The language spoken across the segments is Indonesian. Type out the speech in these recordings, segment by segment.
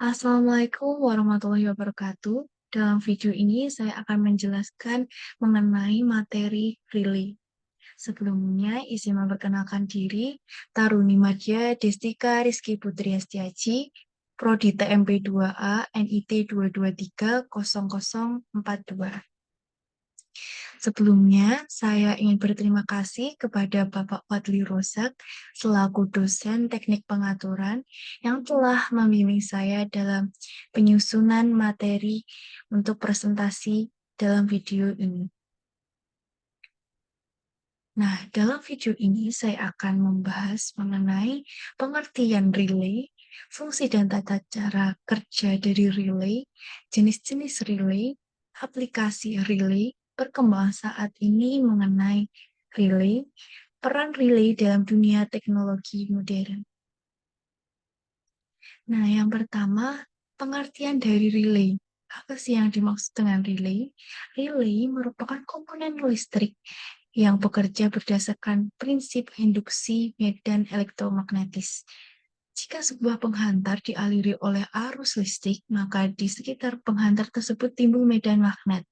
Assalamualaikum warahmatullahi wabarakatuh. Dalam video ini saya akan menjelaskan mengenai materi relay. Sebelumnya, izin memperkenalkan diri, Taruni Madya Destika Rizky Putri Astiaji, Prodi TMP 2A NIT 2230042. Sebelumnya, saya ingin berterima kasih kepada Bapak Fadli Rozak selaku dosen teknik pengaturan yang telah membimbing saya dalam penyusunan materi untuk presentasi dalam video ini. Nah, dalam video ini saya akan membahas mengenai pengertian relay, fungsi dan tata cara kerja dari relay, jenis-jenis relay, aplikasi relay, perkembangan saat ini mengenai relay, peran relay dalam dunia teknologi modern. Nah, yang pertama, pengertian dari relay. Apa sih yang dimaksud dengan relay? Relay merupakan komponen listrik yang bekerja berdasarkan prinsip induksi medan elektromagnetis. Jika sebuah penghantar dialiri oleh arus listrik, maka di sekitar penghantar tersebut timbul medan magnet.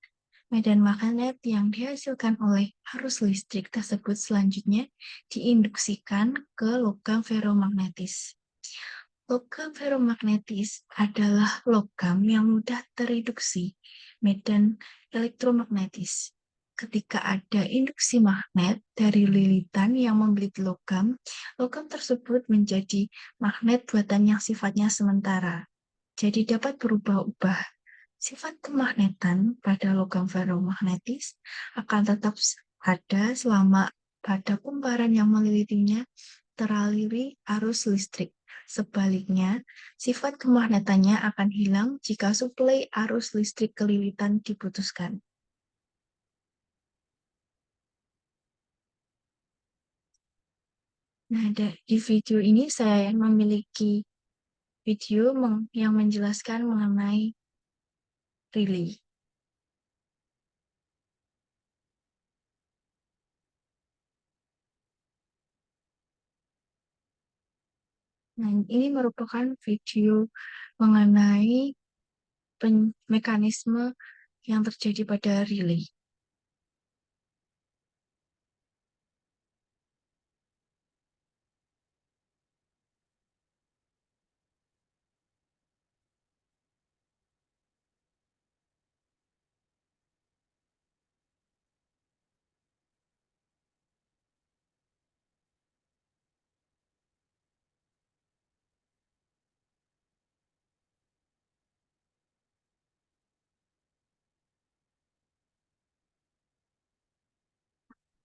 Medan magnet yang dihasilkan oleh arus listrik tersebut selanjutnya diinduksikan ke logam ferromagnetis. Logam ferromagnetis adalah logam yang mudah tereduksi medan elektromagnetis. Ketika ada induksi magnet dari lilitan yang membelit logam, logam tersebut menjadi magnet buatan yang sifatnya sementara. Jadi dapat berubah-ubah. Sifat kemagnetan pada logam ferromagnetis akan tetap ada selama pada kumparan yang melilitinya teraliri arus listrik. Sebaliknya, sifat kemagnetannya akan hilang jika suplai arus listrik ke lilitan diputuskan. Nah, di video ini saya memiliki video yang menjelaskan mengenai relay. Nah, ini merupakan video mengenai mekanisme yang terjadi pada relay.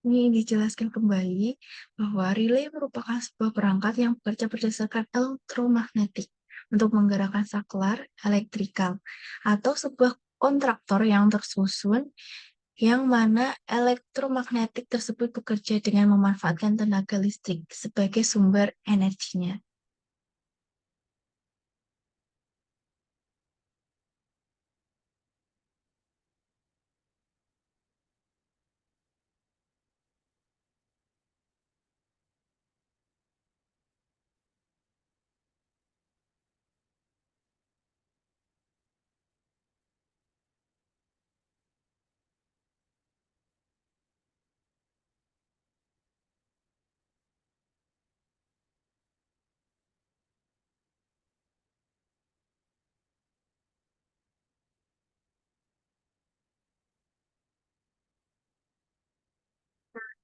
Ini dijelaskan kembali bahwa relay merupakan sebuah perangkat yang bekerja berdasarkan elektromagnetik untuk menggerakkan saklar elektrikal atau sebuah kontraktor yang tersusun yang mana elektromagnetik tersebut bekerja dengan memanfaatkan tenaga listrik sebagai sumber energinya.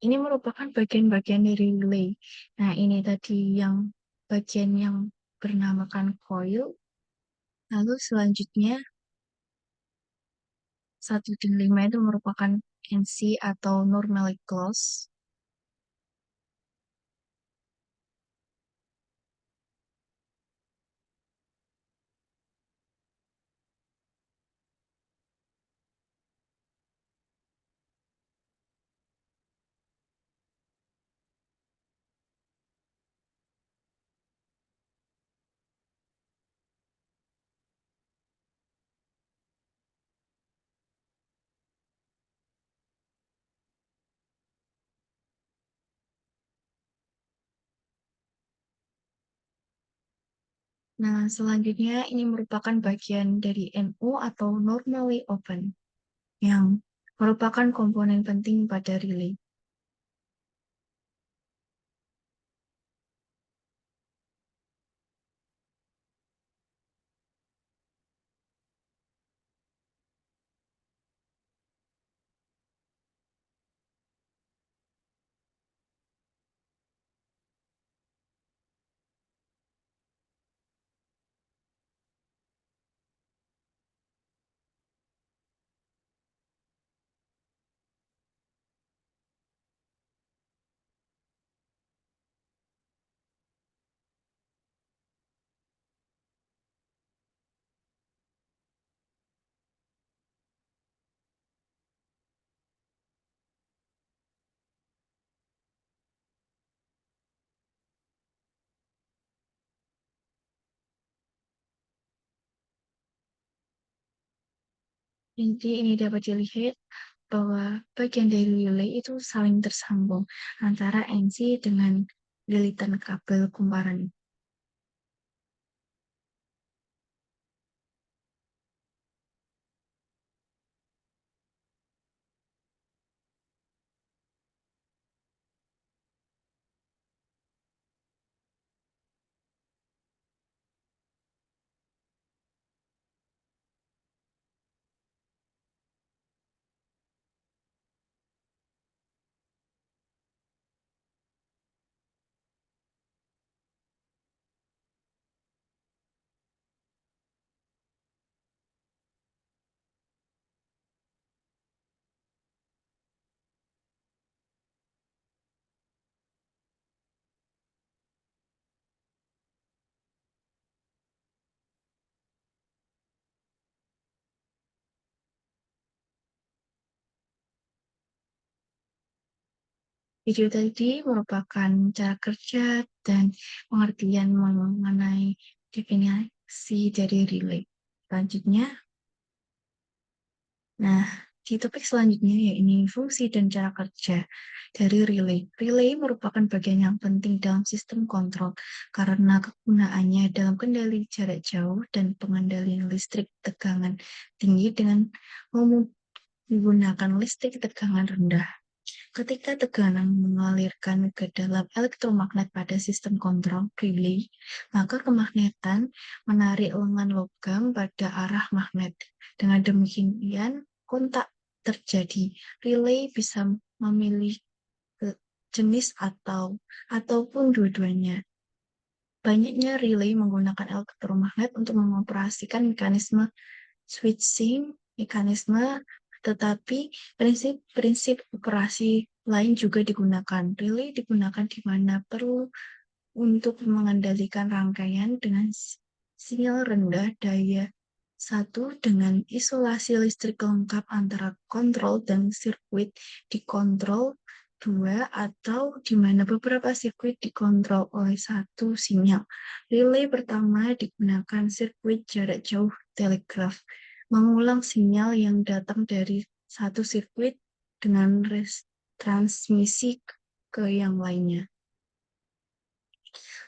Ini merupakan bagian-bagian dari relay. Nah, ini tadi yang bagian yang bernamakan coil. Lalu selanjutnya 1 dan 5 itu merupakan NC atau normally close. Nah, selanjutnya ini merupakan bagian dari NO atau normally open, yang merupakan komponen penting pada relay. Jadi ini dapat dilihat bahwa bagian dari relay itu saling tersambung antara NC dengan lilitan kabel kumparan. Video tadi merupakan cara kerja dan pengertian mengenai definisi dari relay. Selanjutnya, nah, di topik selanjutnya yaitu fungsi dan cara kerja dari relay. Relay merupakan bagian yang penting dalam sistem kontrol karena kegunaannya dalam kendali jarak jauh dan pengendalian listrik tegangan tinggi dengan menggunakan listrik tegangan rendah. Ketika tekanan mengalirkan ke dalam elektromagnet pada sistem kontrol relay, maka kemagnetan menarik lengan logam pada arah magnet. Dengan demikian, kontak terjadi. Relay bisa memilih jenis ataupun dua-duanya. Banyaknya relay menggunakan elektromagnet untuk mengoperasikan mekanisme switching mekanisme, tetapi prinsip-prinsip operasi lain juga digunakan. Relay digunakan di mana perlu untuk mengendalikan rangkaian dengan sinyal rendah daya satu dengan isolasi listrik lengkap antara kontrol dan sirkuit dikontrol dua atau di mana beberapa sirkuit dikontrol oleh satu sinyal. Relay pertama digunakan sirkuit jarak jauh telegraf, mengulang sinyal yang datang dari satu sirkuit dengan transmisi ke yang lainnya.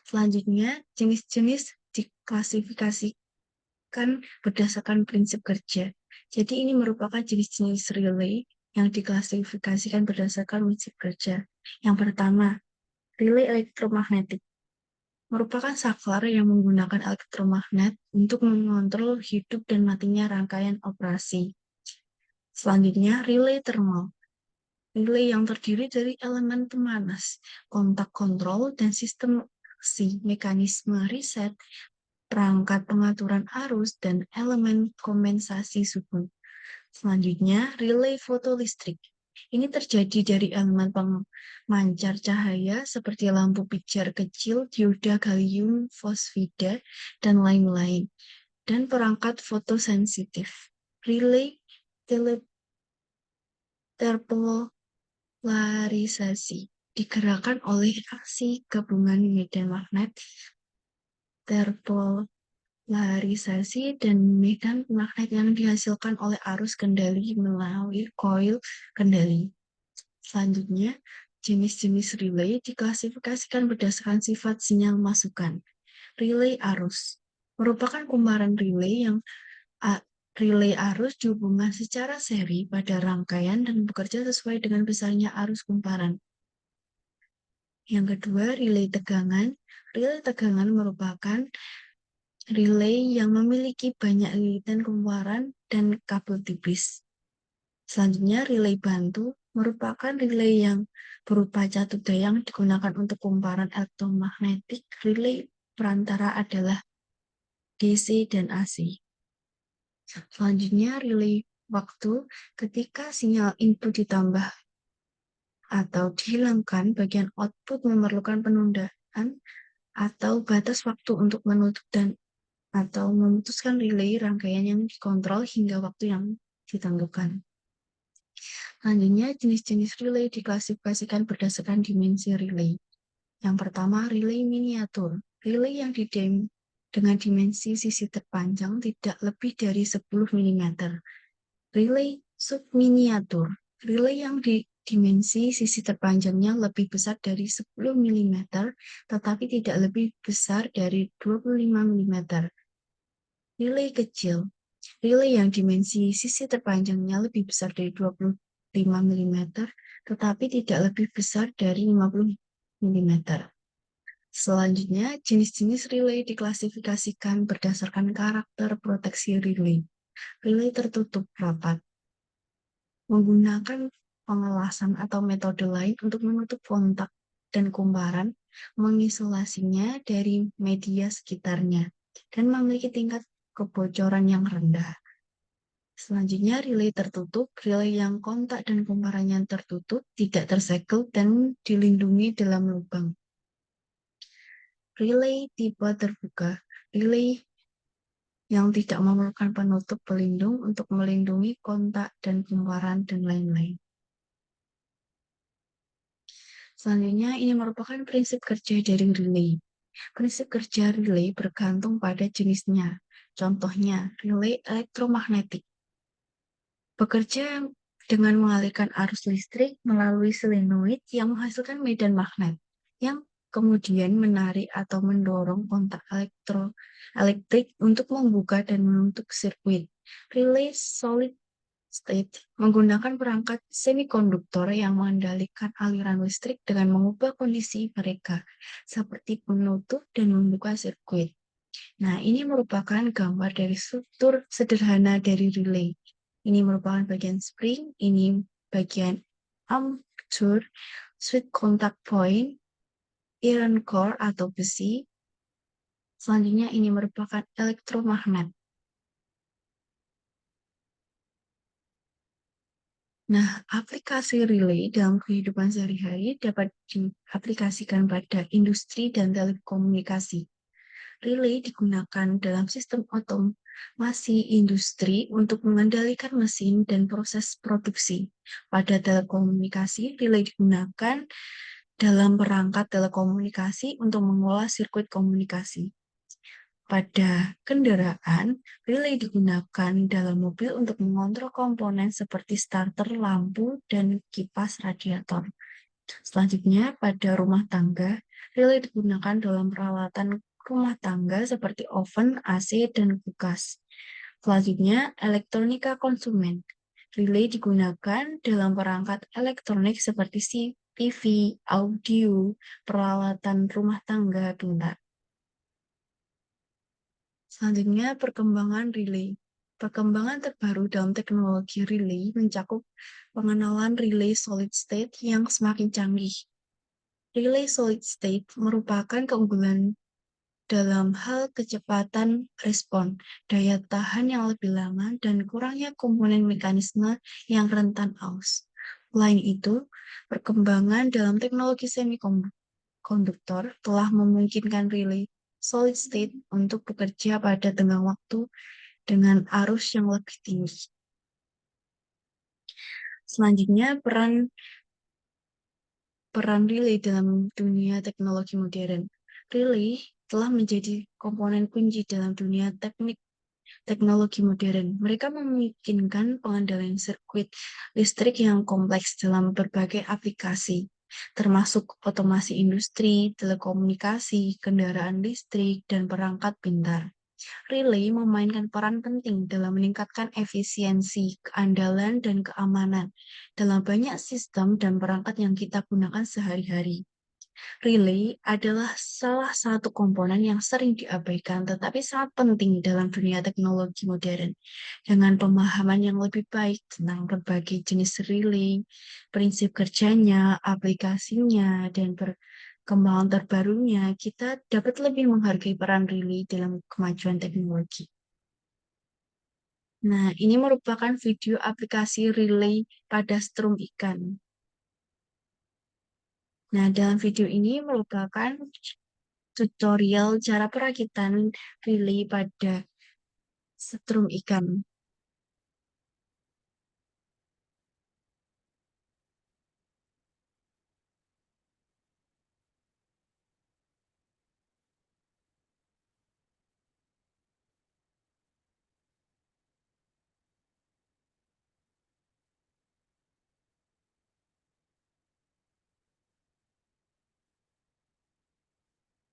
Selanjutnya, jenis-jenis diklasifikasikan berdasarkan prinsip kerja. Jadi ini merupakan jenis-jenis relay yang diklasifikasikan berdasarkan prinsip kerja. Yang pertama, relay elektromagnetik merupakan saklar yang menggunakan elektromagnet untuk mengontrol hidup dan matinya rangkaian operasi. Selanjutnya, relay thermal. Relay yang terdiri dari elemen pemanas, kontak kontrol, dan sistem aksi, mekanisme reset, perangkat pengaturan arus, dan elemen kompensasi suhu. Selanjutnya, relay fotolistrik. Ini terjadi dari elemen pemancar cahaya seperti lampu pijar kecil, dioda gallium fosfida, dan lain-lain, dan perangkat fotosensitif. Relay terpolarisasi digerakkan oleh aksi gabungan medan magnet terpolarisasi dan medan magnet yang dihasilkan oleh arus kendali melalui koil kendali. Selanjutnya, jenis-jenis relay diklasifikasikan berdasarkan sifat sinyal masukan. Relay arus. merupakan kumparan relay yang relay arus dihubungkan secara seri pada rangkaian dan bekerja sesuai dengan besarnya arus kumparan. Yang kedua, relay tegangan. Relay tegangan merupakan relay yang memiliki banyak lilitan kumparan dan kabel tipis. Selanjutnya, relay bantu merupakan relay yang berupa catuldaya yang digunakan untuk kumparan elektromagnetik. Relay perantara adalah DC dan AC. Selanjutnya, relay waktu ketika sinyal input ditambah atau dihilangkan, bagian output memerlukan penundaan atau batas waktu untuk menutup dan atau memutuskan relay rangkaian yang dikontrol hingga waktu yang ditentukan. Selanjutnya, jenis-jenis relay diklasifikasikan berdasarkan dimensi relay. Yang pertama, relay miniatur. Relay yang dengan dimensi sisi terpanjang tidak lebih dari 10 mm. Relay subminiatur. Relay yang dimensi sisi terpanjangnya lebih besar dari 10 mm, tetapi tidak lebih besar dari 25 mm. Relay kecil. Relay yang dimensi sisi terpanjangnya lebih besar dari 25 mm, tetapi tidak lebih besar dari 50 mm. Selanjutnya, jenis-jenis relay diklasifikasikan berdasarkan karakter proteksi relay. Relay tertutup rapat menggunakan pengelasan atau metode lain untuk menutup kontak dan kumparan, mengisolasinya dari media sekitarnya, dan memiliki tingkat kebocoran yang rendah. Selanjutnya, relay tertutup, relay yang kontak dan kumparannya tertutup, tidak tersegel, dan dilindungi dalam lubang. Relay tipe terbuka, relay yang tidak memerlukan penutup pelindung untuk melindungi kontak dan kumparan dan lain-lain. Selanjutnya, ini merupakan prinsip kerja dari relay. Prinsip kerja relay bergantung pada jenisnya. Contohnya, relay elektromagnetik. Bekerja dengan mengalirkan arus listrik melalui solenoid yang menghasilkan medan magnet, yang kemudian menarik atau mendorong kontak elektrik untuk membuka dan menutup sirkuit. Relay solid state menggunakan perangkat semikonduktor yang mengendalikan aliran listrik dengan mengubah kondisi mereka, seperti menutup dan membuka sirkuit. Nah, ini merupakan gambar dari struktur sederhana dari relay. Ini merupakan bagian spring, ini bagian armature, switch contact point, iron core atau besi. Selanjutnya ini merupakan elektromagnet. Nah, aplikasi relay dalam kehidupan sehari-hari dapat diaplikasikan pada industri dan telekomunikasi. Relay digunakan dalam sistem otomasi industri untuk mengendalikan mesin dan proses produksi. Pada telekomunikasi, relay digunakan dalam perangkat telekomunikasi untuk mengolah sirkuit komunikasi. Pada kendaraan, relay digunakan dalam mobil untuk mengontrol komponen seperti starter, lampu, dan kipas radiator. Selanjutnya, pada rumah tangga, relay digunakan dalam peralatan rumah tangga seperti oven, AC, dan kulkas. Selanjutnya, elektronika konsumen. Relay digunakan dalam perangkat elektronik seperti TV, audio, peralatan rumah tangga pintar. Selanjutnya, perkembangan relay. Perkembangan terbaru dalam teknologi relay mencakup pengenalan relay solid state yang semakin canggih. Relay solid state merupakan keunggulan dalam hal kecepatan respon, daya tahan yang lebih lama, dan kurangnya komponen mekanisme yang rentan aus. Selain itu, perkembangan dalam teknologi semikonduktor telah memungkinkan relay solid state untuk bekerja pada tengah waktu dengan arus yang lebih tinggi. Selanjutnya, peran relay dalam dunia teknologi modern. Relay telah menjadi komponen kunci dalam dunia teknologi modern. Mereka memungkinkan pengendalian sirkuit listrik yang kompleks dalam berbagai aplikasi, termasuk otomasi industri, telekomunikasi, kendaraan listrik, dan perangkat pintar. Relay memainkan peran penting dalam meningkatkan efisiensi, keandalan, dan keamanan dalam banyak sistem dan perangkat yang kita gunakan sehari-hari. Relay adalah salah satu komponen yang sering diabaikan tetapi sangat penting dalam dunia teknologi modern. Dengan pemahaman yang lebih baik tentang berbagai jenis relay, prinsip kerjanya, aplikasinya, dan perkembangan terbarunya, kita dapat lebih menghargai peran relay dalam kemajuan teknologi. Nah, ini merupakan video aplikasi relay pada strum ikan. Nah, dalam video ini merupakan tutorial cara perakitan relay pada setrum ikan.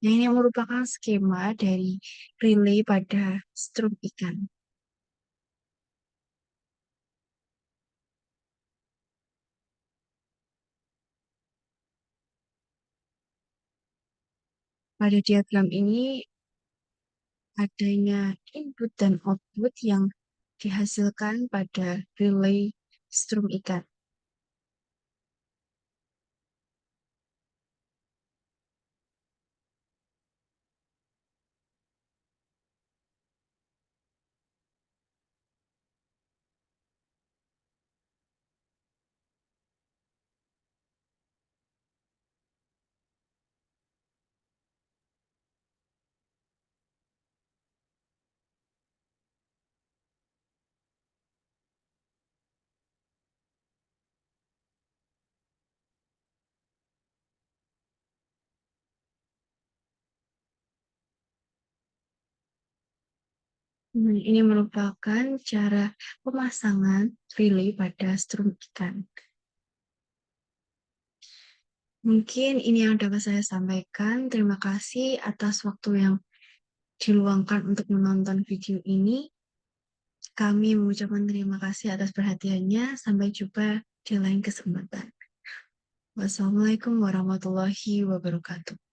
Nah, ini merupakan skema dari relay pada setrum ikan. Pada diagram ini adanya input dan output yang dihasilkan pada relay strum ikan. Nah, ini merupakan cara pemasangan relay pada strum ikan. Mungkin ini yang dapat saya sampaikan. Terima kasih atas waktu yang diluangkan untuk menonton video ini. Kami mengucapkan terima kasih atas perhatiannya. Sampai jumpa di lain kesempatan. Wassalamualaikum warahmatullahi wabarakatuh.